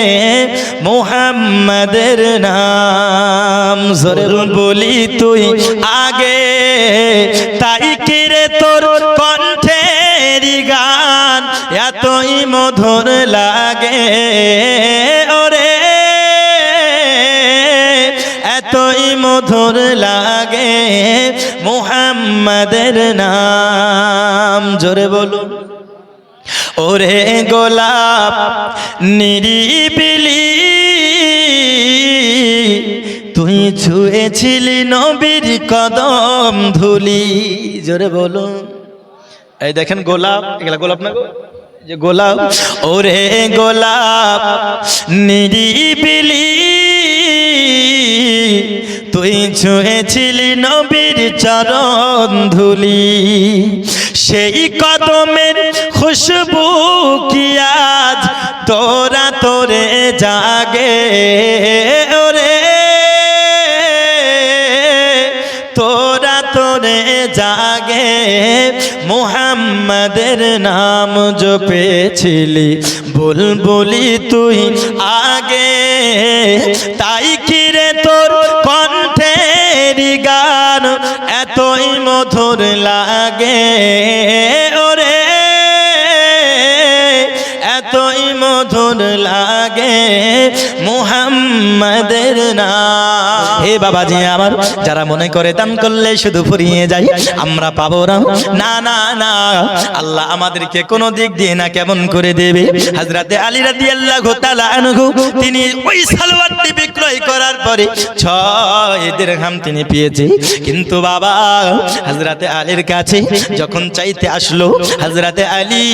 মুহাম্মাদের নাম। জোরে বলি তুই আগে, তাই কি রে তোর কণ্ঠের গান এতই মধুর লাগে, ওরে এতই মধুর লাগে মুহাম্মাদের নাম। জোরে বলুন। ওরে গোলাপ নিরিবিলি তুই ছুঁয়েছিলি নবীর কদম ধুলি। জোরে বলুন। এই দেখেন গোলাপ, এগুলা গোলাপ না গো, যে গোলাপ। ওরে গোলাপ নিরিবিলি তুই ছুঁয়েছিলি নবীর চরণ ধুলি, সেই কদমের খুশবু কি আজ তোরা তোরে জাগে, ওরে তোরা তোরে জাগে মুহাম্মাদের নাম জপেছিলি বুলবুলি তুই আগে, তাই কি রে তোর কণ্ঠের গান এতই মধুর লাগে, ওরে এতই মধুর লাগে মুহাম্মাদের নাম। হে বাবাজি আমার, যারা মনে করে দান করলে শুধু ফুরিয়ে যায়, আমরা পাবো না, না না না, আল্লাহ আমাদেরকে কোন দিক দিয়ে না কেমন করে দেবে। হযরতে আলী রাদিয়াল্লাহু তাআলা আনহু তিনি ওই সালোয়ারটি বিক্রয় করার পরে 6 দিরহাম তিনি পেয়েছে, কিন্তু বাবা হযরতে আলীর কাছে যখন চাইতে আসলো, হযরতে আলী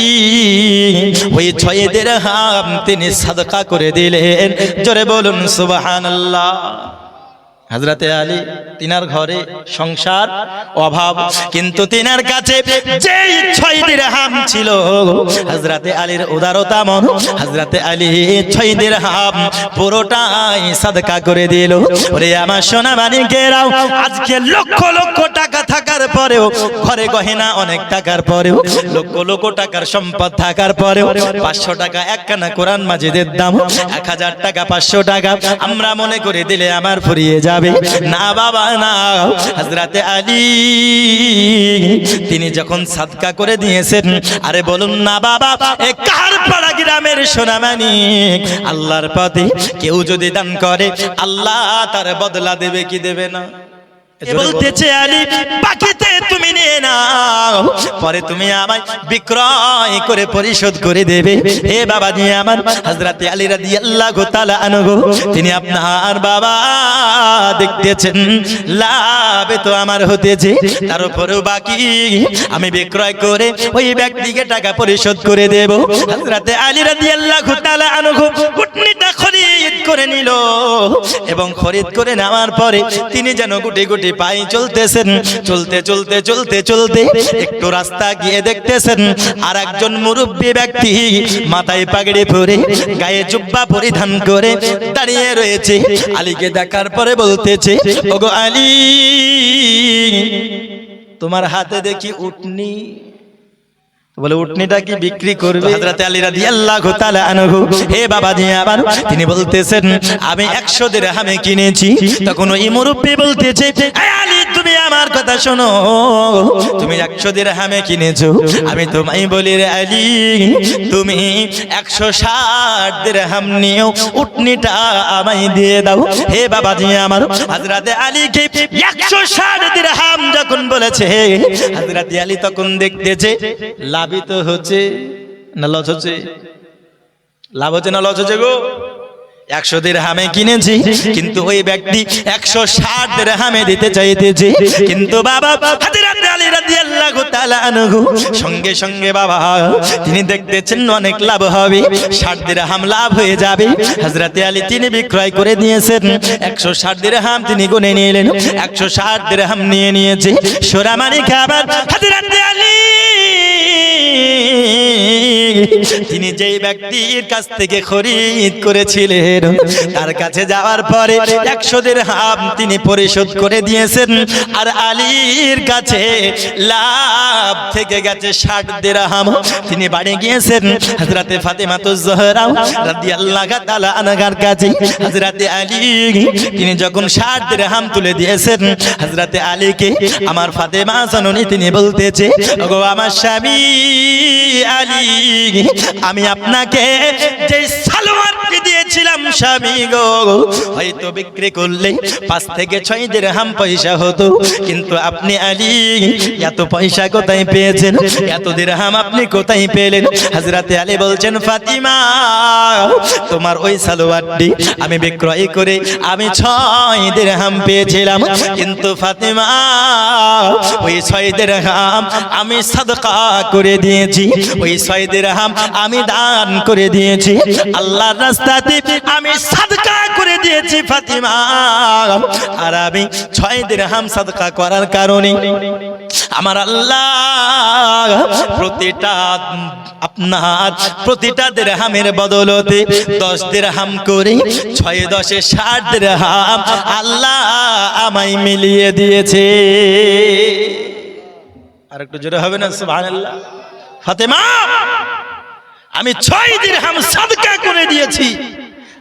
ওই 6 দিরহাম তিনি সাদকা করে দিলেন। জোরে বলুন সুবহানাল্লাহ। হযরতে আলী তিনার ঘরে সংসার অভাব, কিন্তু তিনার কাছে যেই 6 দিরহাম ছিল, হযরতে আলীর উদারতা মন, হযরতে আলী 6 দিরহাম পুরোটাই সাদকা করে দিল। ওরে আমার সোনা মানিকেরাও, আজকে লক্ষ লক্ষ টাকা থাকার পরেও, ঘরে গহেনা অনেক টাকার পরেও, লক্ষ লক্ষ টাকার সম্পদ থাকার পরেও 500 টাকা একখানা কোরআন মাজিদের দাম, 1000 টাকা 500 টাকা আমরা মনে করে দিলে আমার ফুরিয়ে যাবে। না বাবা না, হযরতে আলী তিনি যখন সাদকা করে দিয়েছেন, আরে বলুন না বাবা, এ কার পাড়া গ্রামের সোনামানিক, আল্লাহর পথে কেউ যদি দান করে আল্লাহ তার বদলা দেবে কি দেবে না? বলতেছে আলী বাকিতে তুমি নিয়ে নাও, পরে তুমি আমায় বিক্রয় করে পরিশোধ করে দেবে। হে বাবা জি আমার, হযরত আলী রাদিয়াল্লাহু তাআলা আনহু তিনি আপনার বাবা দেখতেছেন লাভ তো আমার হতেছে, তার উপরেও বাকি আমি বিক্রয় করে ওই ব্যক্তিকে টাকা পরিশোধ করে দেব। হযরত আলী রাদিয়াল্লাহু তাআলা আনহু উটনিটা খরিদ করে নিল এবং খরিদ করে নেওয়ার পরে তিনি যেন গুটি গুটি পায়ে চলতেছেন। চলতে চলতে চলতে চলতে একটু রাস্তা গিয়ে দেখতেছেন আর একজন মুরব্বী ব্যক্তি মাথায় পাগড়ি পরে গায়ে জুব্বা পরিধান করে দাঁড়িয়ে রয়েছে। আলীকে দেখার পরে বলতেছে, ওগো আলী, তোমার হাতে দেখি উটনি। বলে উটনিটা কি বিক্রি করবে? হযরত আলী রাদিয়াল্লাহু তাআলা আনহু হে বাবাজি আমার তিনি বলতেছেন আমি 100 দিরহামে কিনেছি। তখন ওই মুরব্বি বলতেছে, হে আলী তুমি আমার কথা শোনো, তুমি 100 দিরহামে কিনেছো, আমি তোমায় বলি রে আলী তুমি 160 দিরহাম নিও, উটনিটা আমায় দিয়ে দাও। হে বাবাজি আমার, হযরত আলীকে 160 দিরহাম যখন বলেছে, হযরত আলী তখন দেখতেছে লাভিত হচ্ছে না লস হচ্ছে? লাভ হচ্ছে না লস হচ্ছে গো? 100 দিরহামে কিনেছি কিন্তু ওই ব্যক্তি 160 দিরহামে দিতে চাইতেছে। কিন্তু বাবা হযরত আলী রাদিয়াল্লাহু তাআলা আনহু সঙ্গে সঙ্গে বাবা তিনি দেখতেছেন অনেক লাভ হবে, 60 দিরহাম লাভ হয়ে যাবে। হযরত আলী তিনি বিক্রয় করে দিয়েছেন 160 দিরহাম তিনি গুনে নিলেন। 160 দিরহাম নিয়ে নিয়েছে সোনামানি খাবার। হযরত আলী তিনি যেই ব্যক্তির কাছ থেকে খরিদ করেছিলেন তার কাছে যাওয়ার পরে 100 দিরহাম তিনি পরিশোধ করে দিয়েছেন। আর আলীর কাছে লাভ থেকে গেছে 60 দিরহাম। তিনি বাড়ি গিয়েছেন হযরতে ফাতেমাতুজ জোহরা রাদিয়াল্লাহু তাআলা আনহার কাছে। হযরতে আলী তিনি যখন 60 দিরহাম তুলে দিয়েছেন হযরতে আলীকে আমার ফাতেমা জননী তিনি বলতেছে, ওগো আমার স্বামী আলী, আমি আপনাকে যে সালোয়ারটি দিয়েছিলাম স্বামী গো, হয়তো বিক্রি করলে 5 থেকে 6 দিরহাম পয়সা হতো, কিন্তু আপনি আলী এত পয়সা কোথায় পেয়েছেন? এত দিরহাম আপনি কোথায় পেলেন? হযরতে আলী বলছেন, ফাতিমা তোমার ওই সালোয়ারটি আমি বিক্রয় করে আমি 6 দিরহাম পেয়েছিলাম, কিন্তু ফাতিমা ওই 6 দিরহাম আমি সাদকা করে দিয়েছি, ওই 6 দিরহাম আমি দান করে দিয়েছি, আল্লাহর রাস্তাতে আমি সাদকা করে দিয়েছি ফাতিমা। আর আমি 6 দিরহাম সাদকা করার কারণে আমার আল্লাহ প্রতিটা দিরহামের বদলতে 10 দিরহাম করে 6 10 60 দিরহাম আল্লাহ আমায় মিলিয়ে দিয়েছে। আর একটু জোরে হবে না সুবহানাল্লাহ? ফাতেমা আমি 6 দিরহাম সাদকা করে দিয়েছি,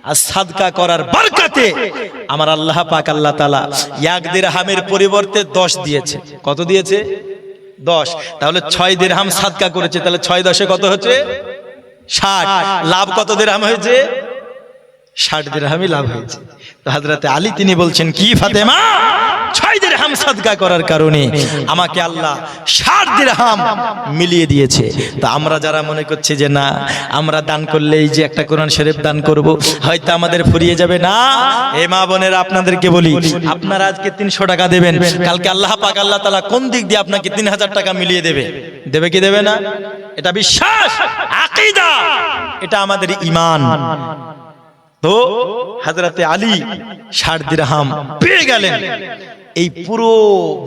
আর সাদকা করার বরকতে আমার আল্লাহ পাক আল্লাহ তাআলা 1 দিরহামের পরিবর্তে 10 দিয়েছে। কত দিয়েছে? 10। তাহলে 6 দিরহাম সাদকা করেছে, তাহলে 6 10 কত হচ্ছে? 60। লাভ কত দিরহাম হয়েছে? 60 দিরহামই লাভ হয়েছে। তো হযরতে আলী তিনি বলছেন কি, ফাতেমা 6 দিরহাম সাদকা করার কারণে আমাকে আল্লাহ 60 দিরহাম মিলিয়ে দিয়েছে। তো আমরা যারা মনে করছি যে না আমরা দান করলে এই যে একটা কোরআন শরীফ দান করব হয়তো আমাদের ফুরিয়ে যাবে, না এ মা বোনেরা আপনাদেরকে বলি, আপনারা আজকে 300 টাকা দেবেন, কালকে আল্লাহ পাক আল্লাহ তাআলা কোন দিক দিয়ে আপনাকে 3000 টাকা মিলিয়ে দেবে। দেবে কি দেবে না? এটা বিশ্বাস, আকীদা, এটা আমাদের ঈমান। তো হযরতে আলী 60 দিরহাম পেয়ে গেলেন। এই পুরো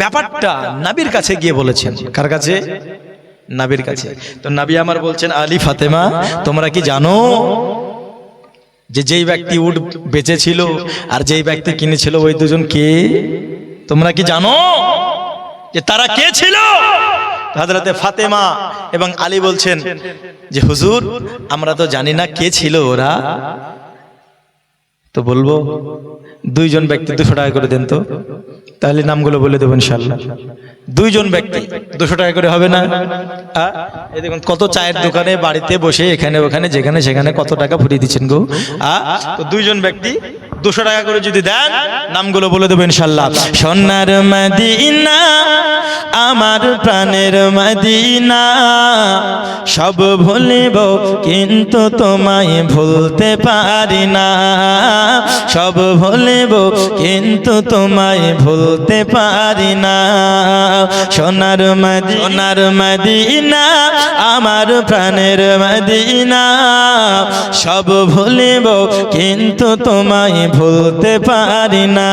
ব্যাপারটা নবীর কাছে গিয়ে বলেছেন। কার কাছে? নবীর কাছে। তো নবী আমার বলছেন, আলী ফাতেমা তোমরা কি জানো যে যেই ব্যক্তি উট বেচেছিল আর যেই ব্যক্তি কিনেছিল ওই দুজন কে? তোমরা কি জানো যে তারা কে ছিল? হযরতে ফাতেমা এবং আলী বলছেন যে হুজুর আমরা তো জানি না কে ছিল ওরা। তো বলবো 2 জন ব্যক্তি 200 টাকা করে দেন তো, তাহলে নামগুলো বলে দেবো ইনশাআল্লাহ। 2 জন ব্যক্তি 200 টাকা করে হবে না? এই দেখুন কত চায়ের দোকানে বাড়িতে বসে এখানে ওখানে যেখানে সেখানে কত টাকা ফুরিয়ে দিচ্ছেন গো। তো 2 জন ব্যক্তি 200 টাকা করে যদি দেন নামগুলো বলে দেবো ইনশাআল্লাহ। সোনার মদিনা আমার প্রাণের মদিনা, সব ভুলিব কিন্তু তোমায় ভুলতে পারি না, সব ভুলিব কিন্তু তোমায় ভুলতে পারি না। সোনার মদিনা আমার প্রাণের মদিনা, সব ভুলিব কিন্তু তোমায় ভুলতে পারি না,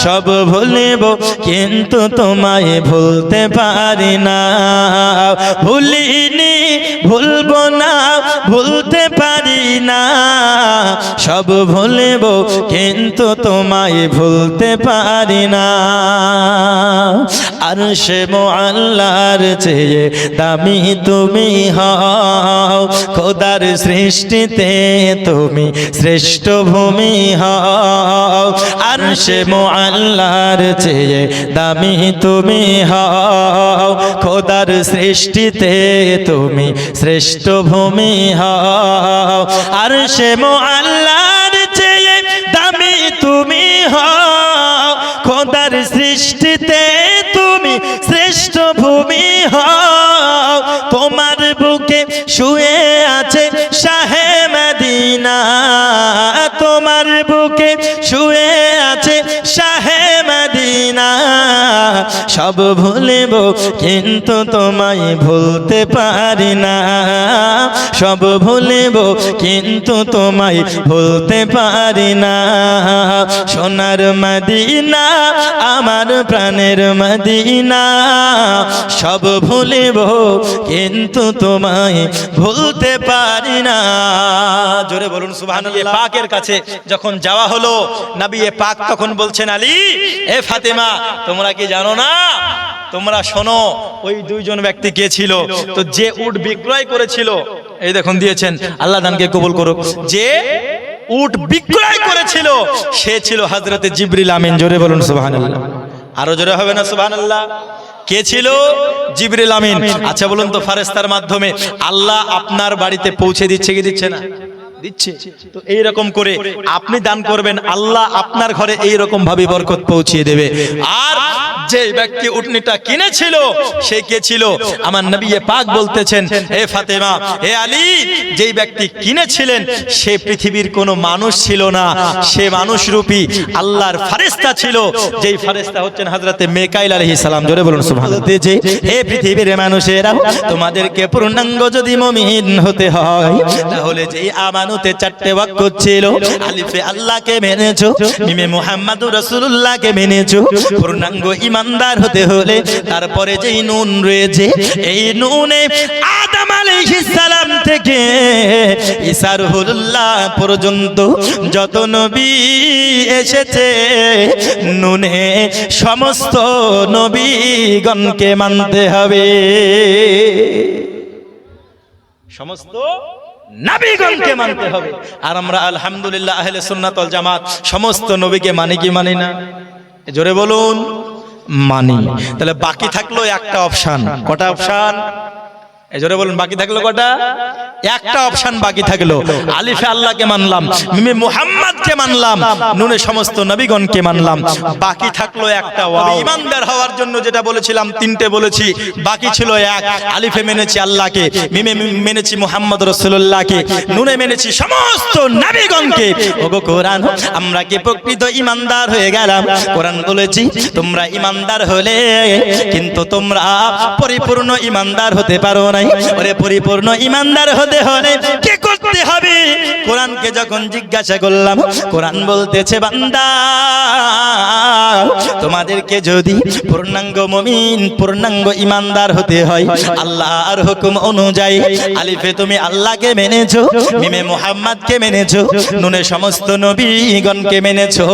সব ভুলিব কিন্তু তোমায় ভুলতে পারি না। ভুলিনি ভুলবো না ভুলতে পারি না, সব ভুলিব কিন্তু তোমায় ভুলতে পারি না। আরশে মুআল্লার চেয়ে দামি তুমি হও, খোদার সৃষ্টিতে তুমি শ্রেষ্ঠ ভূমি হও। আরশে মুআল্লার চেয়ে দামি তুমি হও, খোদার সৃষ্টিতে তুমি শ্রেষ্ঠ ভূমি হও। আরশে মুআল্লার চেয়ে দামি তুমি হও, খোদার সৃষ্টিতে তুমি শ্রেষ্ঠ ভূমি হও। তোমার বুকে শুয়ে আছে শাহে মদিনা, তোমার বুকে শুয়ে আছে শাহে মদিনা, সব ভুলিব কিন্তু তোমায় ভুলতে পারি না, সব ভুলিব কিন্তু তোমায় ভুলতে পারি না। সোনার মদিনা আমার প্রাণের মদিনা, সব ভুলিব কিন্তু তোমায় ভুলতে পারি না। জোরে বলুন সুবহানাল্লাহ। পাকের কাছে যখন যাওয়া হলো, নবী পাক তখন বলছেন, আলী এ ফাতেমা তোমরা কি জানো না, তোমরা শোনো ওই দুইজন ব্যক্তি কে ছিল? তো যে উট বিক্রয় করেছিল, এই দেখুন দিয়েছেন, আল্লাহ দানকে কবুল করুক, যে উট বিক্রয় করেছিল সে ছিল হযরতে জিবরিল আমিন। জোরে বলুন সুবহানাল্লাহ। আরো জোরে হবে না সুবহানাল্লাহ? কে ছিল? জিবরিল আমিন। আচ্ছা বলুন তো, ফেরেশতার মাধ্যমে আল্লাহ আপনার বাড়িতে পৌঁছে দিচ্ছে কি দিচ্ছে না? দিচ্ছে। তো এইরকম করে আপনি দান করবেন, আল্লাহ আপনার ঘরে এইরকম ভাবে বরকত পৌঁছিয়ে দেবে। আর যে ব্যক্তি উটনিটা কিনেছিল সে কে ছিল? আমার নবী পাক বলতেছেন, হে ফাতেমা, হে আলী, যেই ব্যক্তি কিনেছিলেন সে পৃথিবীর কোনো মানুষ ছিল না, সে মানুষ রূপী আল্লাহর ফেরেশতা ছিল, যেই ফেরেশতা হচ্ছেন হযরতে মিকাইল আলাইহিস সালাম। জোরে বলুন সুবহানাল্লাহ। হে পৃথিবীর মানুষেরা, তোমাদেরকে পূর্ণাঙ্গ যদি মুমিন হতে হয় তাহলে যেই আমানতে 4টে ওয়াক্ত ছিল, আলিফে আল্লাহকে মেনেছো, মিমে মুহাম্মাদুর রাসূলুল্লাহকে মেনেছো, পূর্ণাঙ্গ ইমানদার হতে হলে তারপরে যেই নুন রয়েছে, এই নুনে আদম আলাইহিস সালাম থেকে ঈসা রুহুল্লাহ পর্যন্ত যত নবী এসেছে, নুনে সমস্ত নবীগণকে মানতে হবে, সমস্ত নবীগণকে মানতে হবে। আর আমরা আলহামদুলিল্লাহ আহলে সুন্নাত ওয়াল জামাত সমস্ত নবীকে মানি কি মানি না? জোরে বলুন, মানি। তাহলে বাকি থাকলো একটা অপশন। কটা অপশন? জোরে বলুন, বাকি থাকলো কটা? একটা অপশন বাকি থাকলো। আলিফে আল্লাহকে মানলাম, মিমে মুহাম্মাদকে মানলাম, নুনে সমস্ত নবীগণকে মানলাম, বাকি থাকলো একটা ওয়াও। ইমানদার হওয়ার জন্য যেটা বলেছিলাম 3টে বলেছি, বাকি ছিল এক। আলিফে মেনেছি আল্লাহকে, মিমে মেনেছি মুহাম্মদ রাসূলুল্লাহকে, নুনে মেনেছি সমস্ত নবীগণকে। ওগো কোরআন, আমরা কি প্রকৃত ইমানদার হয়ে গেলাম? কোরআন বলেছি তোমরা ইমানদার হলে, কিন্তু তোমরা পরিপূর্ণ ইমানদার হতে পারো নাই। ওরে পরিপূর্ণ ইমানদার হতে হলে কি করতে হবে? কোরআনকে যখন জিজ্ঞাসা করলাম, কোরআন বলতেছে, বান্দা তোমাদেরকে যদি পূর্ণাঙ্গ মুমিন, পূর্ণাঙ্গ ইমানদার হতে হয় আল্লাহর হুকুম অনুযায়ী, আলিফে তুমি আল্লাহকে মেনেছো, মিমে মুহাম্মাদকে মেনেছো, নুনে সমস্ত নবীগণকে মেনেছো,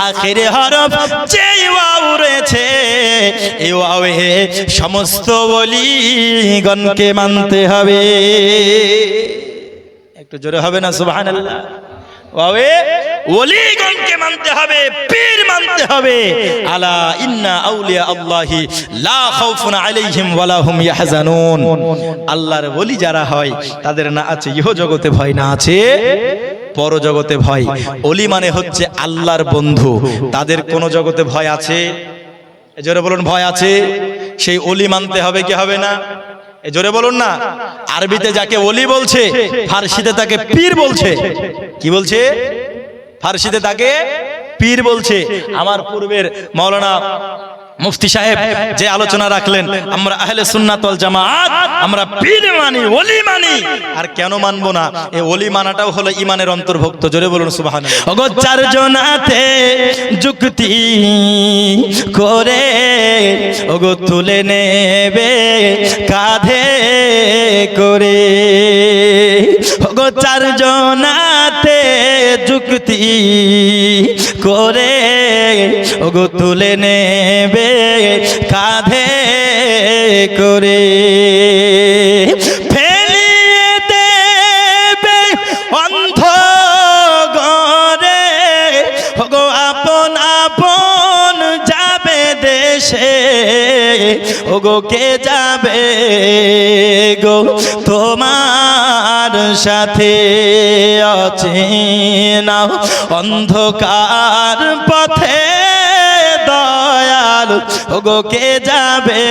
আখিরে হরফ যে ওয়াও রয়েছে, এই ওয়াওয়ে সমস্ত ওলিগণকে মানতে হবে। একটু জোরে হবে না সুবহানাল্লাহ? ওয়াওয়ে ওলিগণকে মানতে হবে, পীর মানতে হবে। আলা ইন্না আউলিয়া আল্লাহি লা খাউফুন আলাইহিম ওয়ালা হুম ইয়াহজানুন। আল্লাহর ওলি যারা হয় তাদের না আছে ইহ জগতে ভয়, না আছে পরজগতে ভয়। ওলি মানে হচ্ছে আল্লাহর বন্ধু। তাদের কোন জগতে ভয় আছে? জোরে বলুন, ভয় আছে। সেই ওলি মানতে হবে কি হবে না? জোরে বলুন না। আরবিতে যাকে ওলি বলছে, ফার্সিতে তাকে পীর বলছে। কি বলছে? ফার্সিতে তাকে পীর বলছে। আমার পূর্বের মাওলানা মুফতি সাহেব যে আলোচনা রাখলেন, আমরা আহলে সুন্নাত ওয়াল জামাত, আমরা পীর মানি, ওলি মানি। আর কেন মানবো না? এই ওলি মানাটাও হলো ঈমানের অন্তর্ভুক্ত। জোরে বলুন সুবহানাল্লাহ। ওগো চারজনাতে যুক্তি করে ওগো তুলে নেবে কাঁধে করে, ওগো চারজনাতে যুক্তি করে ওগো তুলে নেবে কাঁধে করে, ফেলিয়ে দেবে অন্ধ ঘরে ওগো আপন আপন যাবে দেশে, ওগো কে যাবে গো তোমার সাথে অচেনা অন্ধকার পথে দয়াল, ওগো কে যাবে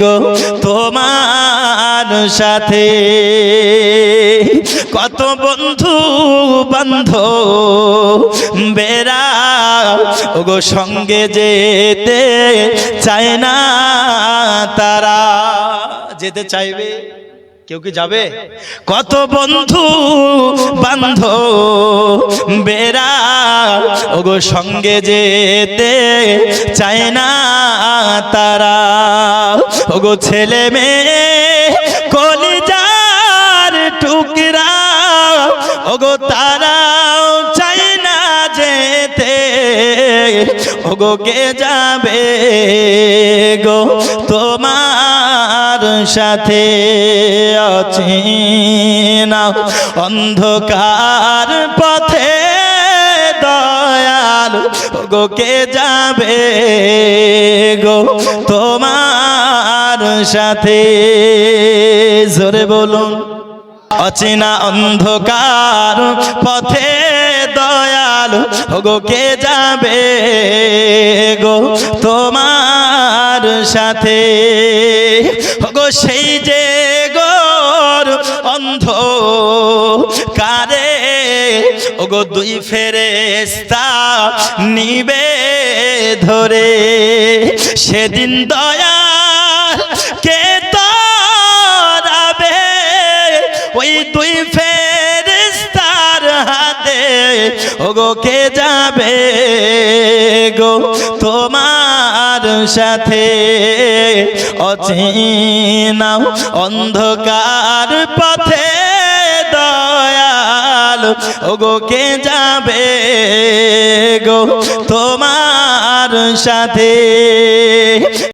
গো তোমার সাথে। কত বন্ধু বান্ধব বেরা ওগো সঙ্গে যেতে চায় না তারা। যেতে চাইবে? কেউ কি যাবে? কত বন্ধু বান্ধব বেরা ওগো সঙ্গে যেতে চায় না তারা। ওগো ছেলে মেয়ে কলিজার টুকরা ওগো তারাও চায় না যেতে, ওগো কে যাবে গো তোমার সাথে অচেনা অন্ধকার পথে দয়াল, ওগো কে যাবে গো তোমার সাথে। জোরে বলুন। অচেনা অন্ধকার পথে দয়াল, ওগো কে যাবে গো তোমার সাথে। ওগো সেই যে গোর অন্ধ কারে ওগো দুই ফেরেশতা নিবে ধরে, সেদিন দয়াল কে তরাবে ওই দুই ফেরেশতার হাতে, ওগো কে যাবে গো তোমার সাথে। অচেনা অন্ধকার পথে দয়াল, ওগো কে যাবে গো তোমার সাথে।